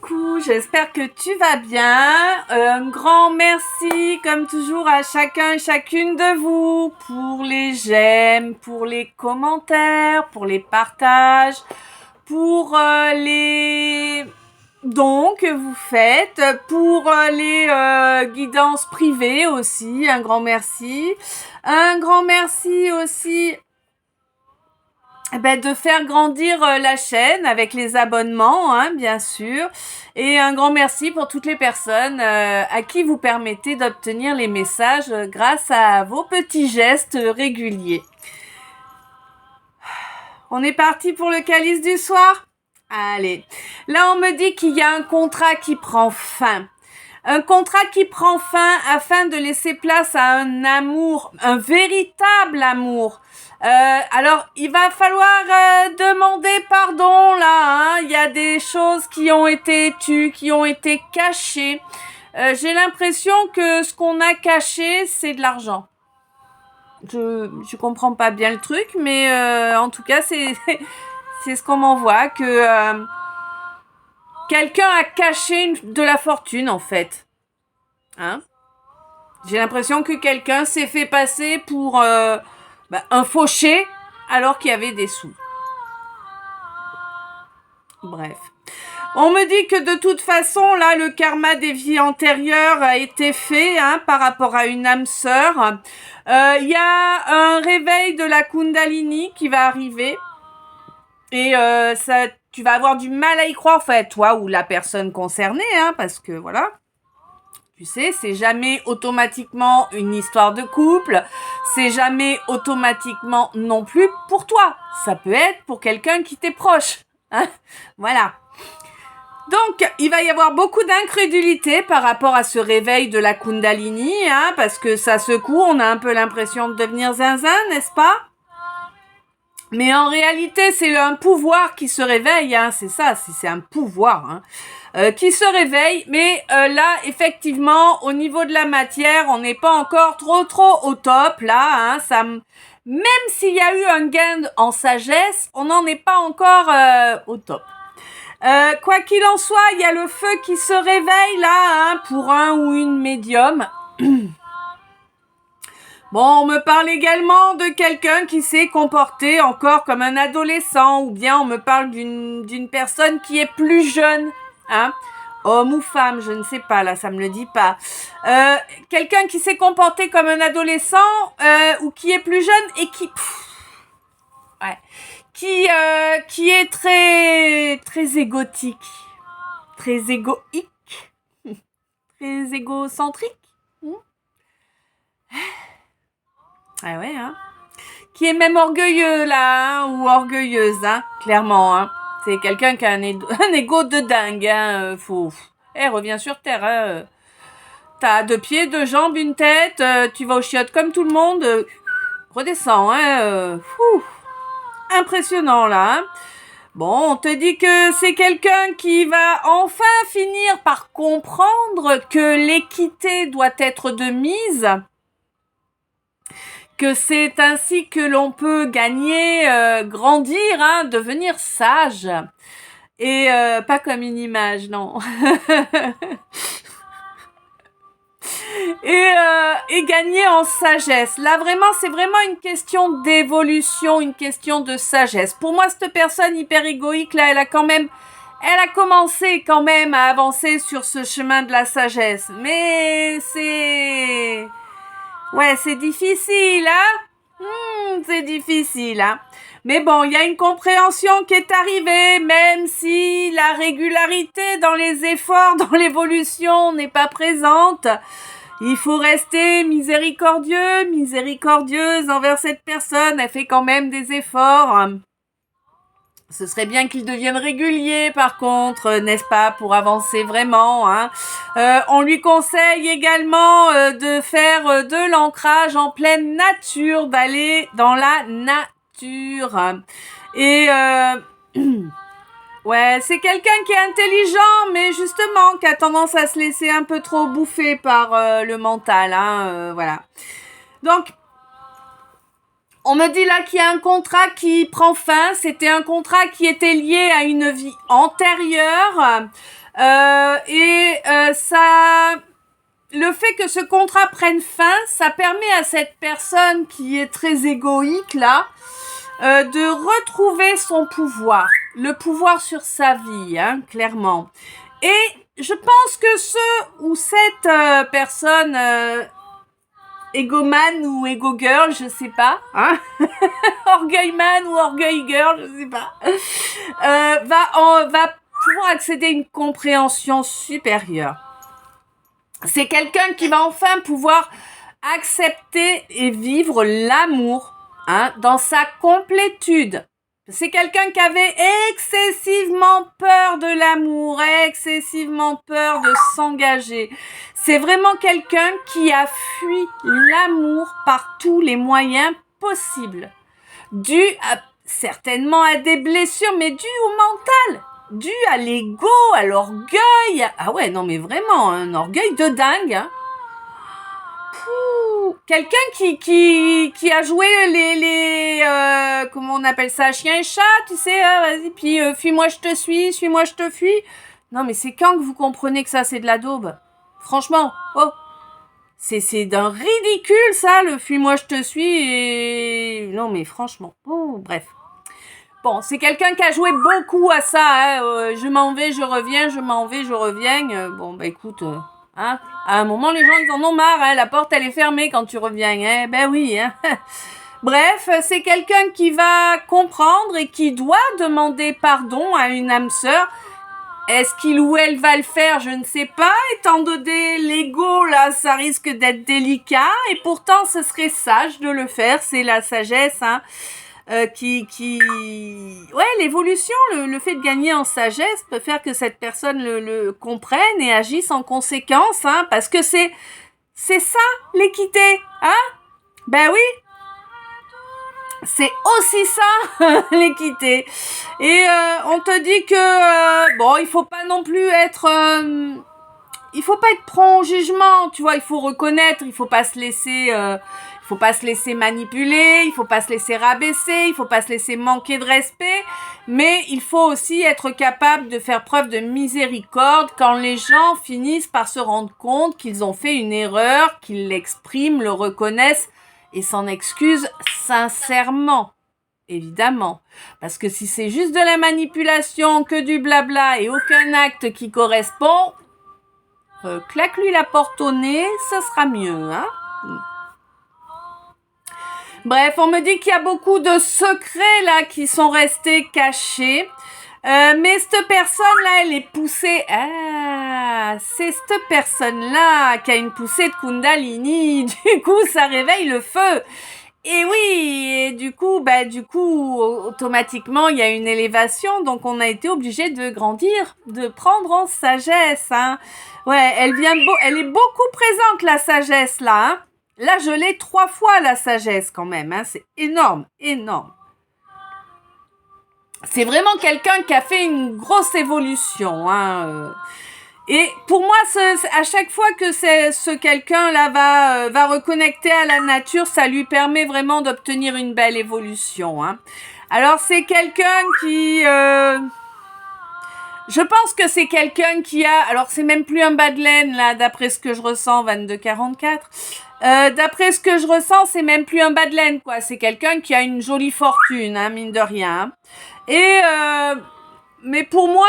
coucou, j'espère que tu vas bien. Un grand merci, comme toujours, à chacun et chacune de vous pour les j'aime, pour les commentaires, pour les partages, pour les dons que vous faites, pour les guidances privées aussi. Un grand merci. Un grand merci aussi de faire grandir la chaîne avec les abonnements, hein, bien sûr. Et un grand merci pour toutes les personnes à qui vous permettez d'obtenir les messages grâce à vos petits gestes réguliers. On est parti pour le calice du soir ? Allez. Là, on me dit qu'il y a un contrat qui prend fin. Un contrat qui prend fin afin de laisser place à un amour, un véritable amour. Alors, il va falloir demander pardon là. Hein. Il y a des choses qui ont été tues, qui ont été cachées. J'ai l'impression que ce qu'on a caché, c'est de l'argent. Je comprends pas bien le truc, mais en tout cas, c'est ce qu'on m'envoie, que quelqu'un a caché de la fortune, en fait. Hein? J'ai l'impression que quelqu'un s'est fait passer pour un fauché alors qu'il y avait des sous. Bref. On me dit que de toute façon, là, le karma des vies antérieures a été fait par rapport à une âme sœur. Il y a un réveil de la Kundalini qui va arriver. Et ça, tu vas avoir du mal à y croire, enfin, toi ou la personne concernée, parce que voilà. Tu sais, c'est jamais automatiquement une histoire de couple, c'est jamais automatiquement non plus pour toi. Ça peut être pour quelqu'un qui t'est proche. Voilà. Donc, il va y avoir beaucoup d'incrédulité par rapport à ce réveil de la Kundalini, parce que ça secoue, on a un peu l'impression de devenir zinzin, n'est-ce pas ? Mais en réalité, c'est un pouvoir qui se réveille, c'est ça, c'est un pouvoir qui se réveille. Mais là, effectivement, au niveau de la matière, on n'est pas encore trop au top, là. Même s'il y a eu un gain en sagesse, on n'en est pas encore au top. Quoi qu'il en soit, il y a le feu qui se réveille, là, pour un ou une médium. Bon, on me parle également de quelqu'un qui s'est comporté encore comme un adolescent, ou bien on me parle d'une personne qui est plus jeune, homme ou femme, je ne sais pas, là, ça me le dit pas. Quelqu'un qui s'est comporté comme un adolescent, ou qui est plus jeune et qui est très égotique, très égoïque, très égocentrique. Ah ouais, qui est même orgueilleux, là, ou orgueilleuse, clairement, C'est quelqu'un qui a un ego de dingue, reviens sur terre, T'as 2 pieds, 2 jambes, une tête, tu vas aux chiottes comme tout le monde, redescends, impressionnant, là, Bon, on te dit que c'est quelqu'un qui va enfin finir par comprendre que l'équité doit être de mise, que c'est ainsi que l'on peut gagner, grandir, devenir sage. Et pas comme une image, non. et gagner en sagesse. Là, vraiment, c'est vraiment une question d'évolution, une question de sagesse. Pour moi, cette personne hyper égoïque, là, elle a commencé quand même à avancer sur ce chemin de la sagesse. Mais c'est difficile, c'est difficile, Mais bon, il y a une compréhension qui est arrivée, même si la régularité dans les efforts, dans l'évolution n'est pas présente. Il faut rester miséricordieuse envers cette personne. Elle fait quand même des efforts. Ce serait bien qu'il devienne régulier, par contre, n'est-ce pas, pour avancer vraiment. On lui conseille également de faire de l'ancrage en pleine nature, d'aller dans la nature. Et c'est quelqu'un qui est intelligent, mais justement qui a tendance à se laisser un peu trop bouffer par le mental. Voilà. Donc, on me dit là qu'il y a un contrat qui prend fin. C'était un contrat qui était lié à une vie antérieure. Ça, le fait que ce contrat prenne fin, ça permet à cette personne qui est très égoïque là, de retrouver son pouvoir, le pouvoir sur sa vie, hein, clairement. Et je pense que ce ou cette personne égomane ou ego girl, je sais pas, hein, orgueil man ou orgueil girl, je sais pas, va pouvoir accéder à une compréhension supérieure. C'est quelqu'un qui va enfin pouvoir accepter et vivre l'amour, hein, dans sa complétude. C'est quelqu'un qui avait excessivement peur de l'amour, excessivement peur de s'engager. C'est vraiment quelqu'un qui a fui l'amour par tous les moyens possibles. Certainement à des blessures, mais dû au mental, dû à l'ego, à l'orgueil. Ah ouais, non mais vraiment, un orgueil de dingue, hein. Quelqu'un qui a joué les comment on appelle ça, chien et chat, tu sais, vas-y, puis fuis-moi je te suis, suis-moi je te fuis. Non mais c'est quand que vous comprenez que ça c'est de la daube? Franchement, c'est d'un ridicule ça, le fuis-moi je te suis et non mais franchement, bref. Bon, c'est quelqu'un qui a joué beaucoup à ça, hein, je m'en vais, je reviens, je m'en vais, je reviens. Bon bah écoute, hein, à un moment les gens ils en ont marre, hein, la porte elle est fermée quand tu reviens, hein, ben oui, hein. Bref, c'est quelqu'un qui va comprendre et qui doit demander pardon à une âme sœur. Est-ce qu'il ou elle va le faire? Je ne sais pas, étant donné l'ego, là, ça risque d'être délicat, et pourtant, ce serait sage de le faire, c'est la sagesse, hein, ouais, l'évolution, le fait de gagner en sagesse peut faire que cette personne le comprenne et agisse en conséquence, hein, parce que c'est ça, l'équité, hein? Ben oui! C'est aussi ça, l'équité. Et on te dit que bon, il faut pas non plus être il faut pas être prompt au jugement, tu vois, il faut reconnaître, il faut pas se laisser manipuler, il faut pas se laisser rabaisser, il faut pas se laisser manquer de respect, mais il faut aussi être capable de faire preuve de miséricorde quand les gens finissent par se rendre compte qu'ils ont fait une erreur, qu'ils l'expriment, le reconnaissent et s'en excusent sincèrement. Évidemment. Parce que si c'est juste de la manipulation, que du blabla et aucun acte qui correspond, claque-lui la porte au nez, ce sera mieux, hein. Bref, on me dit qu'il y a beaucoup de secrets là qui sont restés cachés. Mais cette personne-là, elle est poussée. Ah, c'est cette personne-là qui a une poussée de Kundalini. Du coup, ça réveille le feu. Et oui, et du coup, automatiquement, il y a une élévation. Donc, on a été obligé de grandir, de prendre en sagesse. Hein. Ouais, elle est beaucoup présente, la sagesse, là. Hein. Là, je l'ai 3 fois, la sagesse, quand même. Hein. C'est énorme, énorme. C'est vraiment quelqu'un qui a fait une grosse évolution. Hein. Et pour moi, à chaque fois que ce quelqu'un-là va reconnecter à la nature, ça lui permet vraiment d'obtenir une belle évolution. Hein. Alors, c'est quelqu'un qui... je pense que c'est quelqu'un qui a... Alors, c'est même plus un bas de laine, là, d'après ce que je ressens, 2244. D'après ce que je ressens, c'est même plus un bas de laine, quoi. C'est quelqu'un qui a une jolie fortune, hein, mine de rien. Et... mais pour moi,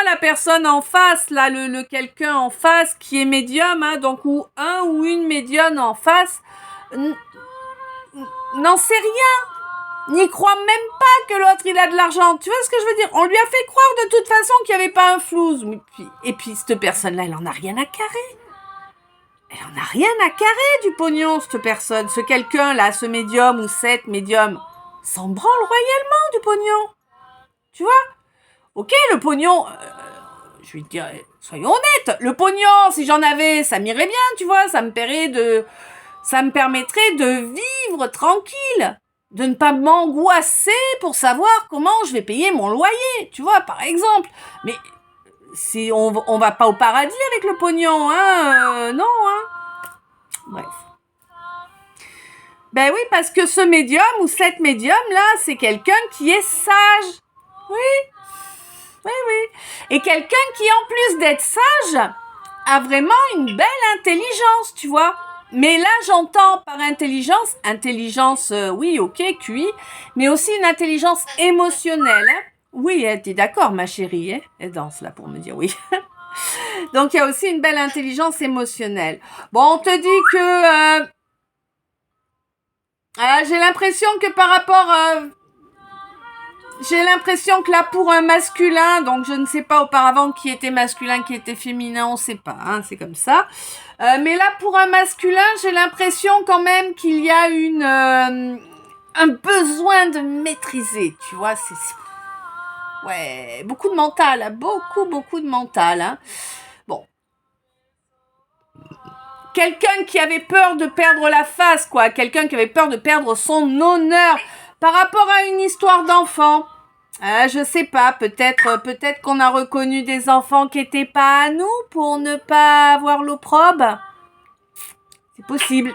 la personne en face, là, le quelqu'un en face qui est médium, hein, donc ou un ou une médium en face, n'en sait rien, n'y croit même pas que l'autre il a de l'argent. Tu vois ce que je veux dire? On lui a fait croire de toute façon qu'il n'y avait pas un flouze. Et puis cette personne-là, elle en a rien à carrer. Elle en a rien à carrer du pognon, cette personne. Ce quelqu'un-là, ce médium ou cette médium, s'en branle royalement du pognon. Tu vois? Ok, le pognon, je vais te dire, soyons honnêtes, le pognon, si j'en avais, ça m'irait bien, tu vois, ça me permettrait de vivre tranquille, de ne pas m'angoisser pour savoir comment je vais payer mon loyer, tu vois, par exemple. Mais si on va pas au paradis avec le pognon, hein, non, hein. Bref. Ben oui, parce que ce médium ou cette médium là, c'est quelqu'un qui est sage. Oui. Oui, oui. Et quelqu'un qui, en plus d'être sage, a vraiment une belle intelligence, tu vois. Mais là, j'entends par intelligence, oui, ok, QI, mais aussi une intelligence émotionnelle. Hein. Oui, t'es d'accord, ma chérie, hein, elle danse là pour me dire oui. Donc, il y a aussi une belle intelligence émotionnelle. Bon, on te dit que... j'ai l'impression que par rapport... j'ai l'impression que là, pour un masculin, donc je ne sais pas auparavant qui était masculin, qui était féminin, on ne sait pas, hein, c'est comme ça. Mais là, pour un masculin, j'ai l'impression quand même qu'il y a un besoin de maîtriser, tu vois, ouais, beaucoup de mental, hein, beaucoup de mental, hein. Bon. Quelqu'un qui avait peur de perdre la face, quoi, quelqu'un qui avait peur de perdre son honneur par rapport à une histoire d'enfant. Je sais pas, peut-être qu'on a reconnu des enfants qui étaient pas à nous pour ne pas avoir l'opprobre. C'est possible.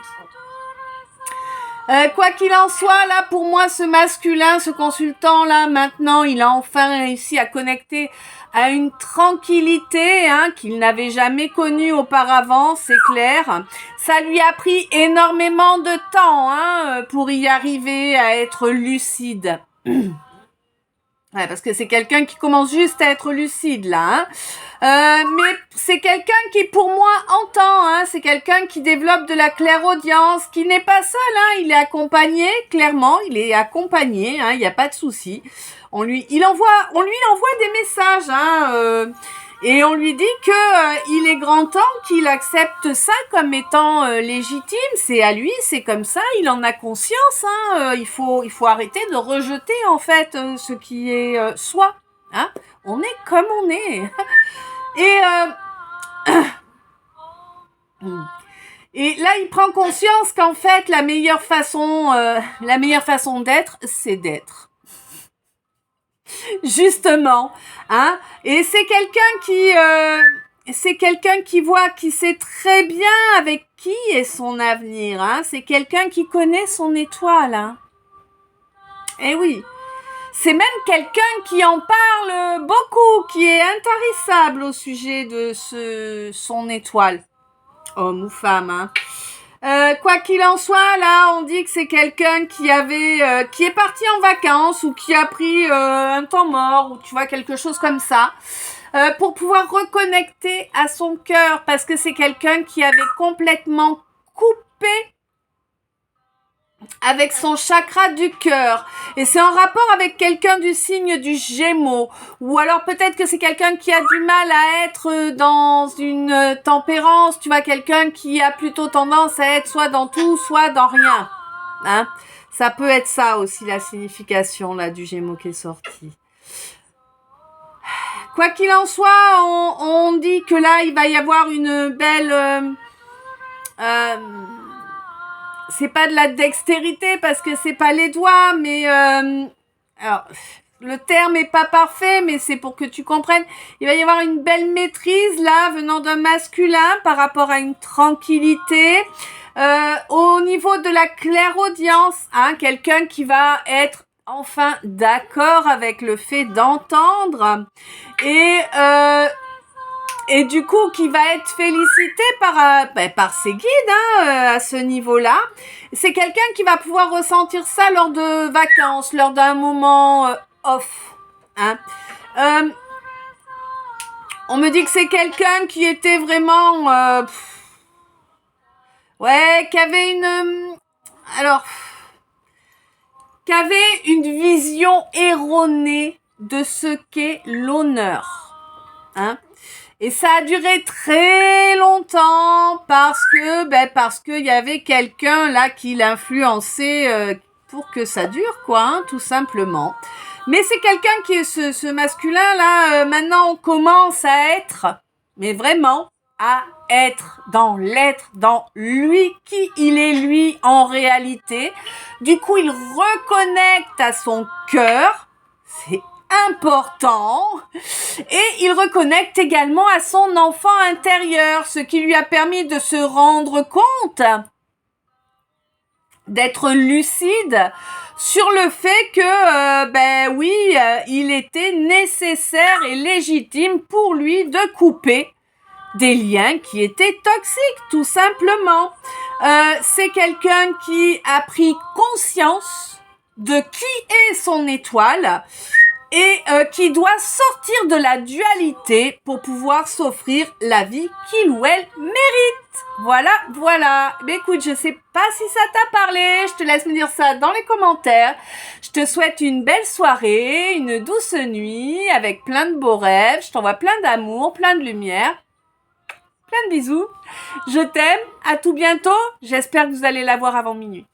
Quoi qu'il en soit, là, pour moi, ce masculin, ce consultant-là, maintenant, il a enfin réussi à connecter à une tranquillité hein, qu'il n'avait jamais connue auparavant, c'est clair. Ça lui a pris énormément de temps hein, pour y arriver à être lucide. Ouais, parce que c'est quelqu'un qui commence juste à être lucide là. Hein. Mais c'est quelqu'un qui pour moi entend. Hein. C'est quelqu'un qui développe de la clairaudience, qui n'est pas seul. Hein. Il est accompagné, clairement. Il est accompagné. Hein. Il n'y a pas de souci. On lui envoie des messages. Hein. Et on lui dit que il est grand temps qu'il accepte ça comme étant légitime. C'est à lui, c'est comme ça. Il en a conscience. Hein. Il faut arrêter de rejeter en fait ce qui est soi. Hein. On est comme on est. Et et là, il prend conscience qu'en fait, la meilleure façon d'être, c'est d'être. Justement, hein. Et c'est quelqu'un qui voit, qui sait très bien avec qui est son avenir, hein. C'est quelqu'un qui connaît son étoile, hein. Eh oui. C'est même quelqu'un qui en parle beaucoup, qui est intarissable au sujet de son étoile. Homme ou femme, hein. Quoi qu'il en soit, là, on dit que c'est quelqu'un qui est parti en vacances ou qui a pris un temps mort ou tu vois quelque chose comme ça pour pouvoir reconnecter à son cœur parce que c'est quelqu'un qui avait complètement coupé avec son chakra du cœur. Et c'est en rapport avec quelqu'un du signe du Gémeaux. Ou alors peut-être que c'est quelqu'un qui a du mal à être dans une tempérance. Tu vois, quelqu'un qui a plutôt tendance à être soit dans tout, soit dans rien. Hein? Ça peut être ça aussi, la signification là du Gémeaux qui est sorti. Quoi qu'il en soit, on dit que là, il va y avoir une belle... c'est pas de la dextérité parce que c'est pas les doigts, mais alors le terme est pas parfait, mais c'est pour que tu comprennes. Il va y avoir une belle maîtrise là venant d'un masculin par rapport à une tranquillité au niveau de la clairaudience, hein, quelqu'un qui va être enfin d'accord avec le fait d'entendre et du coup, qui va être félicité par ses guides hein, à ce niveau-là. C'est quelqu'un qui va pouvoir ressentir ça lors de vacances, lors d'un moment off. Hein. On me dit que c'est quelqu'un qui était vraiment... qui avait une vision erronée de ce qu'est l'honneur. Hein. Et ça a duré très longtemps parce qu'il y avait quelqu'un là qui l'influençait pour que ça dure quoi, hein, tout simplement. Mais c'est quelqu'un qui est ce masculin là, maintenant on commence à être, mais vraiment à être dans l'être, dans lui, qui il est lui en réalité. Du coup, il reconnecte à son cœur, c'est important, et il reconnecte également à son enfant intérieur, ce qui lui a permis de se rendre compte, d'être lucide sur le fait que, ben oui, il était nécessaire et légitime pour lui de couper des liens qui étaient toxiques, tout simplement. C'est quelqu'un qui a pris conscience de qui est son étoile et qui doit sortir de la dualité pour pouvoir s'offrir la vie qu'il ou elle mérite. Voilà, voilà. Mais écoute, je sais pas si ça t'a parlé. Je te laisse me dire ça dans les commentaires. Je te souhaite une belle soirée, une douce nuit avec plein de beaux rêves. Je t'envoie plein d'amour, plein de lumière. Plein de bisous. Je t'aime. À tout bientôt. J'espère que vous allez la voir avant minuit.